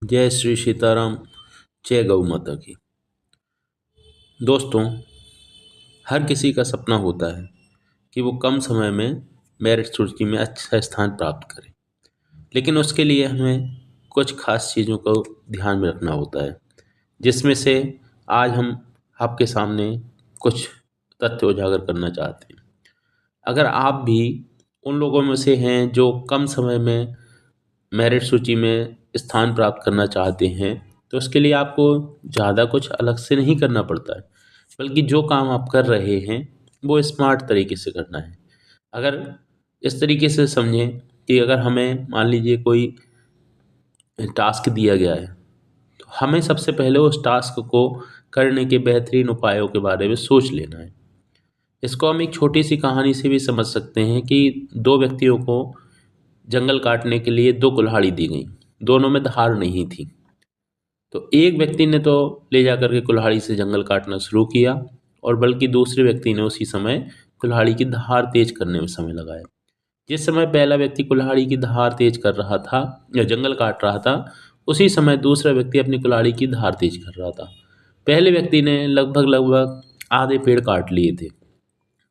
जय श्री सीताराम। जय गौ माता की। दोस्तों, हर किसी का सपना होता है कि वो कम समय में मेरिट सूची में अच्छा स्थान प्राप्त करे, लेकिन उसके लिए हमें कुछ खास चीज़ों को ध्यान में रखना होता है, जिसमें से आज हम आपके सामने कुछ तथ्य उजागर करना चाहते हैं। अगर आप भी उन लोगों में से हैं जो कम समय में मेरिट सूची में स्थान प्राप्त करना चाहते हैं, तो उसके लिए आपको ज़्यादा कुछ अलग से नहीं करना पड़ता है, बल्कि जो काम आप कर रहे हैं वो स्मार्ट तरीके से करना है। अगर इस तरीके से समझें कि अगर हमें मान लीजिए कोई टास्क दिया गया है, तो हमें सबसे पहले उस टास्क को करने के बेहतरीन उपायों के बारे में सोच लेना है। इसको हम एक छोटी सी कहानी से भी समझ सकते हैं कि दो व्यक्तियों को जंगल काटने के लिए दो कुल्हाड़ी दी गई। दोनों में धार नहीं थी। तो एक व्यक्ति ने तो ले जाकर के कुल्हाड़ी से जंगल काटना शुरू किया, और बल्कि दूसरे व्यक्ति ने उसी समय कुल्हाड़ी की धार तेज करने में समय लगाया। जिस समय पहला व्यक्ति कुल्हाड़ी की धार तेज कर रहा था या जंगल काट रहा था, उसी समय दूसरा व्यक्ति अपनी कुल्हाड़ी की धार तेज कर रहा था। पहले व्यक्ति ने लगभग लगभग आधे पेड़ काट लिए थे,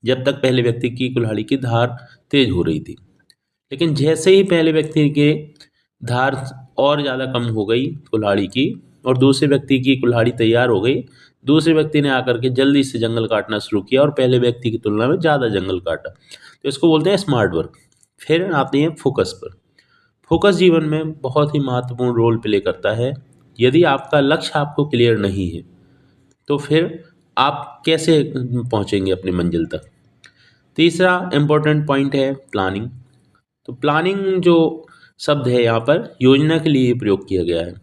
जब तक पहले व्यक्ति की कुल्हाड़ी की धार तेज हो रही थी। लेकिन जैसे ही पहले व्यक्ति के धार और ज़्यादा कम हो गई कुल्हाड़ी की, और दूसरे व्यक्ति की कुल्हाड़ी तैयार हो गई, दूसरे व्यक्ति ने आकर के जल्दी से जंगल काटना शुरू किया और पहले व्यक्ति की तुलना में ज़्यादा जंगल काटा। तो इसको बोलते हैं स्मार्ट वर्क। फिर आते हैं फोकस पर। फोकस जीवन में बहुत ही महत्वपूर्ण रोल प्ले करता है। यदि आपका लक्ष्य आपको क्लियर नहीं है, तो फिर आप कैसे पहुंचेंगे अपनी मंजिल तक। तीसरा इम्पोर्टेंट पॉइंट है प्लानिंग। तो प्लानिंग जो शब्द है यहाँ पर योजना के लिए प्रयोग किया गया है।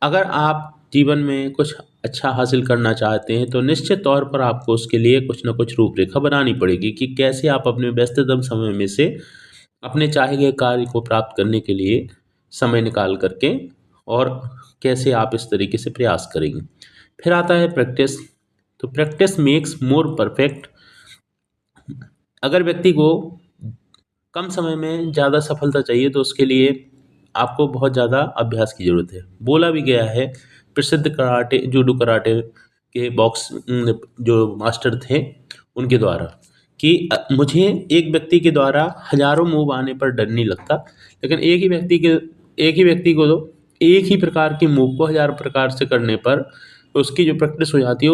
अगर आप जीवन में कुछ अच्छा हासिल करना चाहते हैं, तो निश्चित तौर पर आपको उसके लिए कुछ ना कुछ रूपरेखा बनानी पड़ेगी कि कैसे आप अपने व्यस्ततम समय में से अपने चाहे गए कार्य को प्राप्त करने के लिए समय निकाल करके, और कैसे आप इस तरीके से प्रयास करेंगे। फिर आता है प्रैक्टिस। तो प्रैक्टिस मेक्स मोर परफेक्ट। अगर व्यक्ति को कम समय में ज़्यादा सफलता चाहिए, तो उसके लिए आपको बहुत ज़्यादा अभ्यास की ज़रूरत है। बोला भी गया है प्रसिद्ध कराटे जूडो कराटे के जो मास्टर थे, उनके द्वारा कि मुझे एक व्यक्ति के द्वारा हजारों मूव आने पर डर नहीं लगता, लेकिन एक ही व्यक्ति को तो एक ही प्रकार के मूव को हजार प्रकार से करने पर उसकी जो प्रैक्टिस हो जाती है,